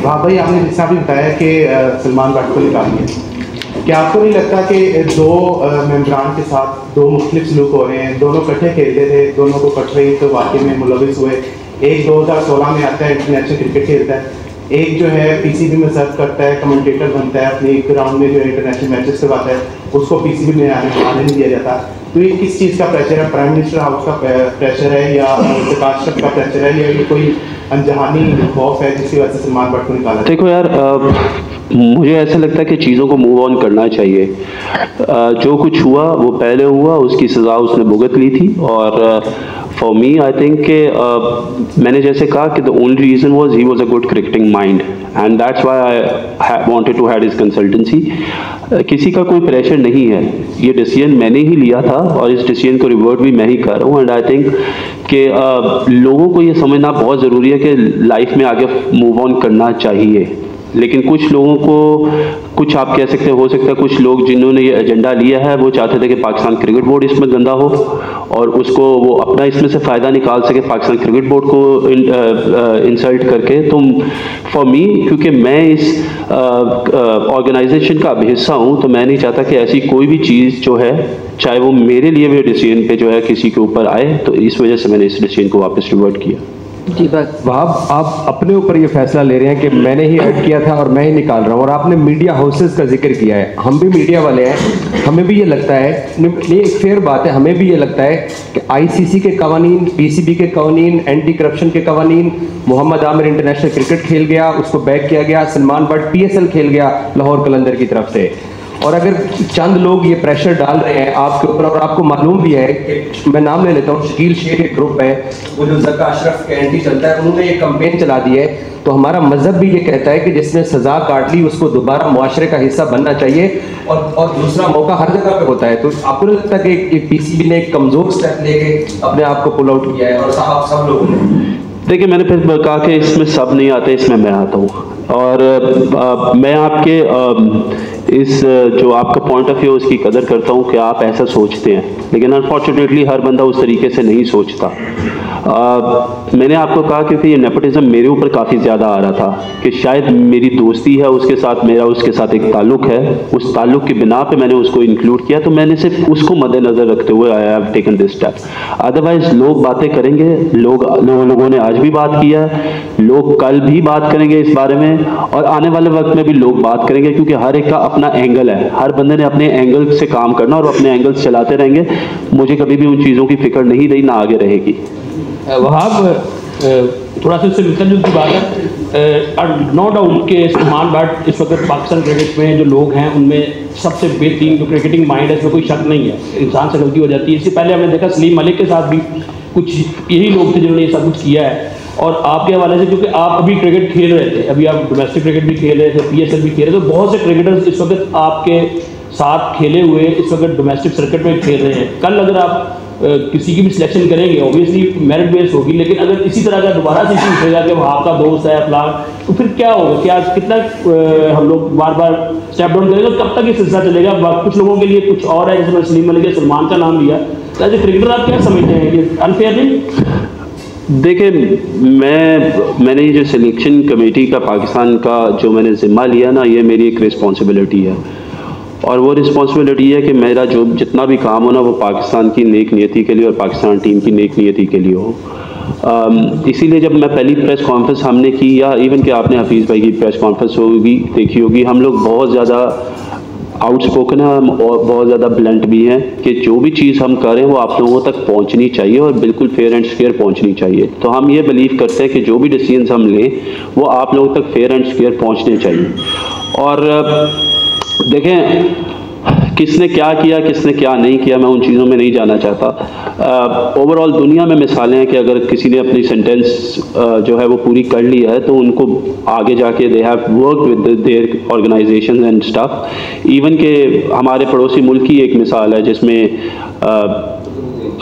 वहाँ भाई आपने जिस भी बताया कि सलमान भट्ट को निकाल दिया, क्या आपको नहीं लगता कि दो मेम्बरान के साथ दो मुख्तलिफ सलूक हो रहे हैं, दोनों इकट्ठे खेलते थे, दोनों को कटरे तो वाकई में मुलविस हुए, एक 2016 में आता है इंटरनेशनल क्रिकेट खेलता है, एक जो है पीसीबी में सर्व करता है, कमेंटेटर बनता है, अपने ग्राउंड में जो है इंटरनेशनल मैचेस करवाता है, उसको पीसीबी में आने नहीं दिया जाता। तो ये किस चीज़ का प्रेशर है? प्राइम मिनिस्टर हाउस का प्रेशर है या प्रकाश का प्रेशर है या ये कोई अनजहानी खौफ है जिसकी वजह से सलमान भट्ट को निकाला? देखो यार, मुझे ऐसा लगता है कि चीज़ों को मूव ऑन करना चाहिए। जो कुछ हुआ वो पहले हुआ, उसकी सज़ा उसने भुगत ली थी। और फॉर मी आई थिंक कि मैंने जैसे कहा कि the only reason was he was a good cricketing mind and that's why I wanted to have his consultancy. किसी का कोई प्रेशर नहीं है, ये डिसीजन मैंने ही लिया था और इस डिसीजन को रिवर्ट भी मैं ही कर रहा हूँ। एंड आई थिंक कि लोगों को ये समझना बहुत ज़रूरी है कि लाइफ में आगे मूव ऑन करना चाहिए। लेकिन कुछ लोगों को, कुछ आप कह सकते हो सकता है कुछ लोग जिन्होंने ये एजेंडा लिया है वो चाहते थे कि पाकिस्तान क्रिकेट बोर्ड इसमें गंदा हो और उसको वो अपना इसमें से फ़ायदा निकाल सके पाकिस्तान क्रिकेट बोर्ड को इंसल्ट करके। तो फॉर मी, क्योंकि मैं इस ऑर्गेनाइजेशन का हिस्सा हूँ, तो मैं नहीं चाहता कि ऐसी कोई भी चीज़ जो है, चाहे वो मेरे लिए भी डिसीजन पे जो है किसी के ऊपर आए, तो इस वजह से मैंने इस डिसीजन को वापस रिवर्ट किया। जी बस वहाब, आप अपने ऊपर ये फैसला ले रहे हैं कि मैंने ही ऐड किया था और मैं ही निकाल रहा हूँ, और आपने मीडिया हाउसेस का जिक्र किया है। हम भी मीडिया वाले हैं, हमें भी ये लगता है, ये एक फेयर बात है, हमें भी ये लगता है कि आईसीसी के कवानीन, पीसीबी के कवानीन, एंटी करप्शन के कवानीन, मोहम्मद आमिर इंटरनेशनल क्रिकेट खेल गया, उसको बैक किया गया, सलमान भट्ट पीएसएल खेल गया लाहौर कलंदर की तरफ से, और अगर चंद लोग ये प्रेशर डाल रहे हैं आपके ऊपर, और आपको मालूम भी है कि मैं नाम ले लेता हूँ, शकील शेख एक ग्रुप है वो जो ज़का अशरफ के एंटी चलता है, उन्होंने ये कैंपेन चला दी है। तो हमारा मजहब भी ये कहता है कि जिसने सजा काट ली उसको दोबारा मुआशरे का हिस्सा बनना चाहिए, और दूसरा मौका हर जगह पे होता है। तो आपको नहीं लगता कि पीसीबी ने एक कमजोर स्टेप लेके अपने आप को पुल आउट किया है, और सब लोगों ने? देखिए, मैंने फिर कहा कि इसमें सब नहीं आते, इसमें मैं आता हूँ, और मैं आपके इस जो आपका पॉइंट ऑफ व्यू उसकी कदर करता हूँ कि आप ऐसा सोचते हैं, लेकिन अनफॉर्चुनेटली हर बंदा उस तरीके से नहीं सोचता। मैंने आपको कहा क्योंकि ये नेपोटिज्म मेरे ऊपर काफ़ी ज़्यादा आ रहा था कि शायद मेरी दोस्ती है उसके साथ, मेरा उसके साथ एक ताल्लुक़ है, उस ताल्लुक़ की बिना पे मैंने उसको इंक्लूड किया, तो मैंने सिर्फ उसको मद्देनज़र रखते हुए आई have taken this step. Otherwise लोग बातें करेंगे, लोगों ने आज भी बात किया है, लोग कल भी बात करेंगे इस बारे में, और आने वाले वक्त में भी लोग बात करेंगे, क्योंकि हर एक का अपना एंगल है, हर बंदे ने अपने एंगल से काम करना और अपने एंगल चलाते रहेंगे। मुझे कभी भी उन चीज़ों की फिक्र नहीं रही, ना आगे रहेगी। वहाब, थोड़ा सा इससे मिलता जुलती बात है, नो डाउट कि सलमान भट्ट इस वक्त पाकिस्तान क्रिकेट में जो लोग हैं उनमें सबसे बेहतरीन जो क्रिकेटिंग माइंड है, इसमें कोई शक नहीं है, इंसान से गलती हो जाती है। इससे पहले हमने देखा सलीम मलिक के साथ भी कुछ यही लोग थे जिन्होंने ये सब कुछ किया है। और आपके हवाले से, क्योंकि आप अभी क्रिकेट खेल रहे थे, अभी आप डोमेस्टिक क्रिकेट भी खेल रहे थे, पीएसएल भी खेल रहे थे, तो बहुत से क्रिकेटर्स इस वक्त आपके साथ खेले हुए इस वक्त डोमेस्टिक सर्किट में खेल रहे हैं। कल अगर आप किसी की भी सिलेक्शन करेंगे, ऑब्वियसली मेरिट बेस होगी, लेकिन अगर इसी तरह का दोबारा से इशू उठेगा कि वो आपका दोस्त है फलान, तो फिर क्या होगा? क्या कितना हम लोग बार बार स्टेप डाउन करेंगे? कब तक ये सिलसिला चलेगा? कुछ लोगों के लिए कुछ और है, जैसे सलीम मलिक सलमान का नाम लिया, तो एज ए क्रिकेटर आप क्या समझते हैं, ये अनफेयर नहीं? देखिए, मैंने ये जो सिलेक्शन कमेटी का पाकिस्तान का जो मैंने ज़िम्मा लिया ना, ये मेरी एक रिस्पॉन्सिबिलिटी है, और वो रिस्पॉन्सिबिलिटी है कि मेरा जो जितना भी काम हो ना, वो पाकिस्तान की नेक नियति के लिए और पाकिस्तान टीम की नेक नियति के लिए हो। इसीलिए जब मैं पहली प्रेस कॉन्फ्रेंस हमने की, या इवन कि आपने हफीज़ भाई की प्रेस कॉन्फ्रेंस होगी देखी होगी, हम लोग बहुत ज़्यादा आउटस्पोकन है और बहुत ज़्यादा ब्लंट भी हैं कि जो भी चीज़ हम करें वो आप लोगों तक पहुंचनी चाहिए और बिल्कुल फेयर एंड स्क्वेयर पहुंचनी चाहिए। तो हम ये बिलीव करते हैं कि जो भी डिसीजंस हम लें वो आप लोगों तक फेयर एंड स्क्वेयर पहुंचने चाहिए। और देखें, किसने क्या किया, किसने क्या नहीं किया, मैं उन चीज़ों में नहीं जाना चाहता। ओवरऑल दुनिया में मिसालें हैं कि अगर किसी ने अपनी सेंटेंस जो है वो पूरी कर ली है, तो उनको आगे जाके they have work with their organization and stuff. Even के हमारे पड़ोसी मुल्क की एक मिसाल है जिसमें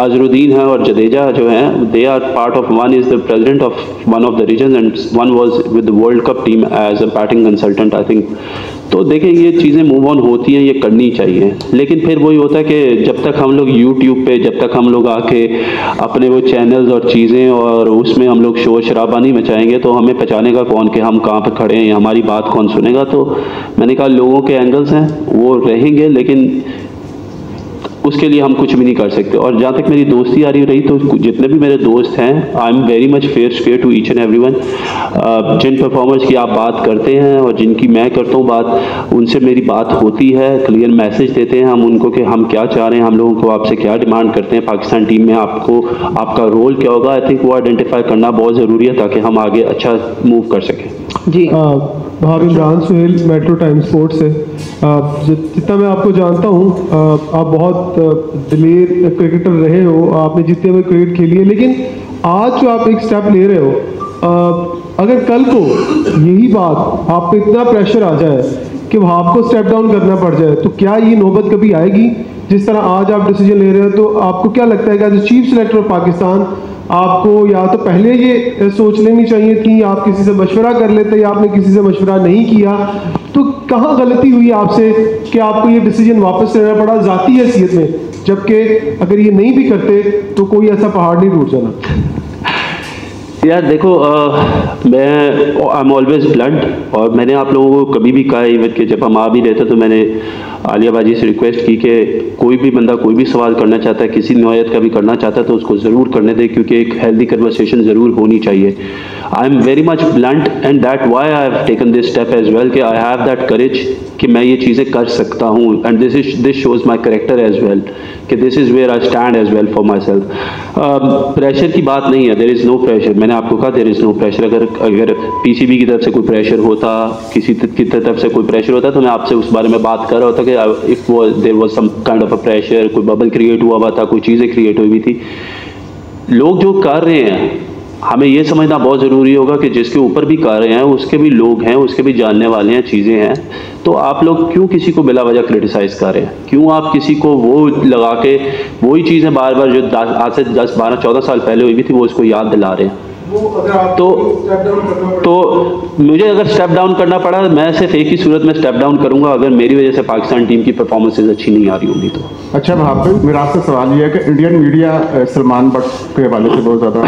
अजरुद्दीन है और जडेजा जो हैं, they are part of, one is the president of one of the region and one was with the world cup team as a batting consultant I think. तो देखें ये चीज़ें मूव ऑन होती हैं, ये करनी चाहिए, लेकिन फिर वही होता है कि जब तक हम लोग यूट्यूब पे, जब तक हम लोग आके अपने वो चैनल्स और चीज़ें और उसमें हम लोग शोर शराबा नहीं मचाएंगे तो हमें पहचानेगा कौन कि हम कहाँ पे खड़े हैं, हमारी बात कौन सुनेगा। तो मैंने कहा लोगों के एंगल्स हैं वो रहेंगे, लेकिन उसके लिए हम कुछ भी नहीं कर सकते। और जहाँ तक मेरी दोस्ती आ रही तो जितने भी मेरे दोस्त हैं, I am very much fair to each and everyone. जिन परफॉर्मर्स की आप बात करते हैं और जिनकी मैं करता हूँ बात, उनसे मेरी बात होती है, क्लियर मैसेज देते हैं हम उनको कि हम क्या चाह रहे हैं, हम लोगों को आपसे क्या डिमांड करते हैं, पाकिस्तान टीम में आपको आपका रोल क्या होगा। आई थिंक वो आइडेंटिफाई करना बहुत ज़रूरी है ताकि हम आगे अच्छा मूव कर सकें। जी भाव Imran Suhail, Metro Time Sports से। जितना मैं आपको जानता हूँ, आप बहुत दिलेर क्रिकेटर रहे हो, आपने जितने हुए क्रिकेट खेली है, लेकिन आज जो आप एक स्टेप ले रहे हो, अगर कल को यही बात आप पे इतना प्रेशर आ जाए कि वहाँ आपको स्टेप डाउन करना पड़ जाए, तो क्या ये नौबत कभी आएगी? जिस तरह आज आप डिसीजन ले रहे हो, तो आपको क्या लगता है कि as chief selector of Pakistan आपको या तो पहले ये सोच लेनी चाहिए थी, आप किसी से मशवरा कर लेते, या आपने किसी से मशवरा नहीं किया? तो कहाँ गलती हुई आपसे कि आपको ये डिसीजन वापस लेना पड़ा ज़ाती हैसियत में, जबकि अगर ये नहीं भी करते तो कोई ऐसा पहाड़ नहीं टूट जाना? यार देखो, मैं आई एम ऑलवेज ब्लंट, और मैंने आप लोगों को कभी भी कहा इवन कि जब हम आ भी रहते तो मैंने आलिया बाजी से रिक्वेस्ट की कि कोई भी बंदा कोई भी सवाल करना चाहता है, किसी नौयत का भी करना चाहता है, तो उसको ज़रूर करने दें, क्योंकि एक हेल्दी कन्वर्सेशन ज़रूर होनी चाहिए। I am very much blunt and that why I have taken this step as well कि आई हैव दैट करेज कि मैं ये चीज़ें कर सकता हूँ, and this shows my character as well कि this is where I stand as well for myself. Pressure की बात नहीं है, देर इज़ नो प्रेशर। मैंने आपको कहा देर इज़ नो प्रेशर। अगर पीसीबी की तरफ से कोई प्रेशर होता, किसी की तरफ से कोई प्रेशर होता, तो मैं आपसे उस बारे में बात कर रहा होता कि if there was some kind of a pressure, कोई बबल क्रिएट हुआ हुआ था, कोई चीज़ें क्रिएट हुई थी। लोग जो कर रहे हैं, हमें ये समझना बहुत ज़रूरी होगा कि जिसके ऊपर भी कर रहे हैं उसके भी लोग हैं, उसके भी जानने वाले हैं, चीज़ें हैं। तो आप लोग क्यों किसी को बिला वजह क्रिटिसाइज़ कर रहे हैं? क्यों आप किसी को वो लगा के वही चीज़ें बार बार जो आज से 10, 12, 14 साल पहले हुई भी थी वो उसको याद दिला रहे हैं? तो मुझे अगर स्टेप डाउन करना पड़ा, मैं सिर्फ एक ही सूरत में स्टेप डाउन करूंगा, अगर मेरी वजह से पाकिस्तान टीम की परफॉर्मेंसेज अच्छी नहीं आ रही होंगी तो। अच्छा भाभी, मेरा आपसे सवाल ये है कि इंडियन मीडिया सलमान बट के हवाले से बहुत ज़्यादा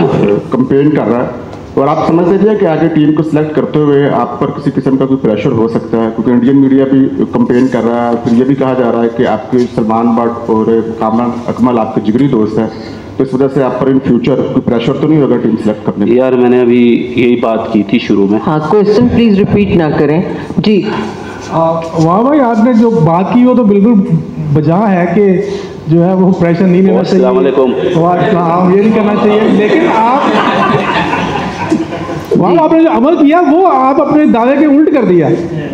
कंपेन कर रहा है, और आप समझ लीजिए कि आगे टीम को सिलेक्ट करते हुए आप पर किसी किस्म का कोई प्रेशर हो सकता है, क्योंकि इंडियन मीडिया भी कंपेन कर रहा है। फिर ये भी कहा जा रहा है कि आपके सलमान बट और अकमल आपके जिगरी दोस्त हैं, तो इस वजह से आप पर इन फ्यूचर कोई प्रेशर तो नहीं होगा टीम सेलेक्ट करने में? यार मैंने अभी यही बात की थी शुरू में। हाँ, क्वेश्चन प्लीज रिपीट ना करें जी। वाह भाई, आपने जो बात की वो तो बिल्कुल बजा है कि जो है वो प्रेशर नहीं लेना चाहिए। अस्सलाम वालेकुम। वाह, ये नहीं करना चाहिए, लेकिन आप वहाँ आपने जो अमल किया वो आप अपने दावे के उल्ट कर दिया।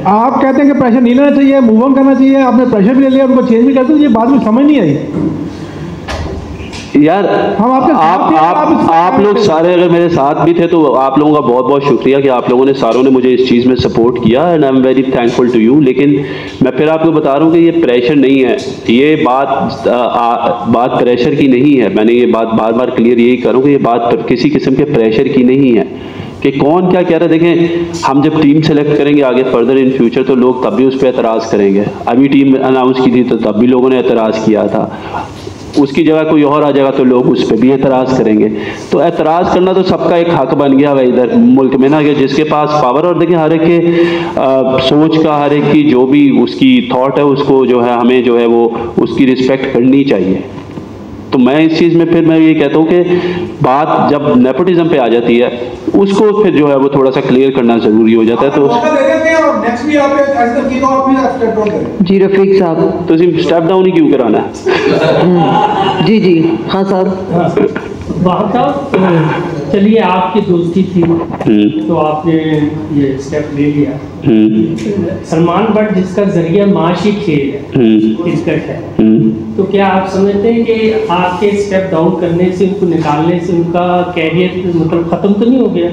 आप कहते हैं कि प्रेशर नहीं लेना चाहिए, मूव ऑन करना चाहिए, आपने प्रेशर भी ले लिया, उनको चेंज भी कर दिया। ये बात में समझ नहीं आई यार। हम आप लोग सारे अगर मेरे साथ भी थे तो आप लोगों का बहुत बहुत शुक्रिया कि आप लोगों ने सारों ने मुझे इस चीज़ में सपोर्ट किया, and I am very thankful to you. लेकिन मैं फिर आपको बता रहा हूँ कि ये प्रेशर नहीं है, ये बात प्रेशर की नहीं है। मैंने ये बात बार बार क्लियर यही करूँ कि ये बात किसी किस्म के प्रेशर की नहीं है कि कौन क्या कह रहा है। देखें, हम जब टीम सेलेक्ट करेंगे आगे फर्दर इन फ्यूचर तो लोग तब भी उस पर एतराज़ करेंगे। अभी टीम अनाउंस की थी तो तब भी लोगों ने एतराज़ किया था, उसकी जगह कोई और आ जाएगा तो लोग उस पर भी एतराज़ करेंगे। तो एतराज़ करना तो सबका एक हक बन गया है इधर मुल्क में ना, कि जिसके पास पावर, और देखिए हर एक के सोच का, हर एक की जो भी उसकी थॉट है उसको जो है हमें जो है वो उसकी रिस्पेक्ट करनी चाहिए। तो मैं इस चीज़ में फिर मैं ये कहता हूँ कि बात जब नेपोटिज्म पे आ जाती है उसको फिर जो है वो थोड़ा सा क्लियर करना ज़रूरी हो जाता है। तो जी रफीक साहब, तो स्टेप डाउन ही क्यों कराना है? जी जी हाँ साहब। वाह साहब, चलिए आपकी दोस्ती थी तो आपने ये स्टेप ले लिया। सलमान बट जिसका जरिया माशी खेल है, क्रिकेट है, तो क्या आप समझते हैं कि आपके स्टेप डाउन करने से, उनको निकालने से उनका कैरियर मतलब ख़त्म तो नहीं हो गया?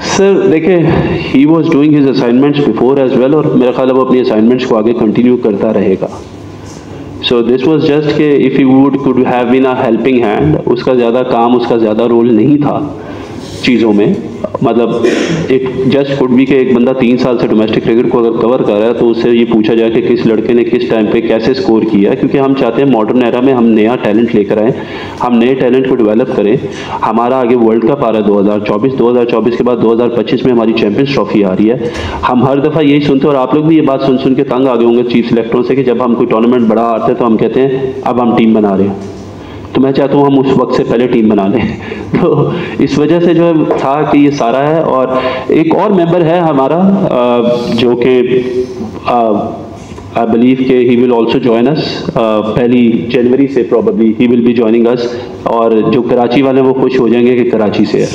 सर देखिए, he was doing his assignments before as well, और मेरा ख्याल है वो अपनी असाइनमेंट्स को आगे कंटिन्यू करता रहेगा। सो दिस वाज जस्ट कि if you could have been a helping hand, उसका ज़्यादा काम, उसका ज़्यादा रोल नहीं था चीज़ों में। मतलब एक जस्ट कुड भी कि एक बंदा 3 साल से डोमेस्टिक क्रिकेट को अगर कवर कर रहा है तो उससे ये पूछा जाए कि किस लड़के ने किस टाइम पे कैसे स्कोर किया, क्योंकि हम चाहते हैं मॉडर्न एरा में हम नया टैलेंट लेकर आएँ, हम नए टैलेंट को डेवलप करें। हमारा आगे वर्ल्ड कप आ रहा है 2024 के बाद 2025 में हमारी चैंपियंस ट्रॉफी आ रही है। हम हर दफ़ा यही सुनते हैं और आप लोग भी ये बात सुन सुन के तंग आ गए होंगे चीफ सिलेक्टरों से कि जब हम कोई टूर्नामेंट बड़ा आते हैं तो हम कहते हैं अब हम टीम बना रहे हैं। तो मैं चाहता हूँ हम उस वक्त से पहले टीम बना लें। तो इस वजह से जो था कि ये सारा है। और एक और मेंबर है हमारा जो कि आई बिलीव के he will also join us, 1 जनवरी से probably he will be joining us. और जो कराची वाले वो खुश हो जाएंगे कि कराची से है।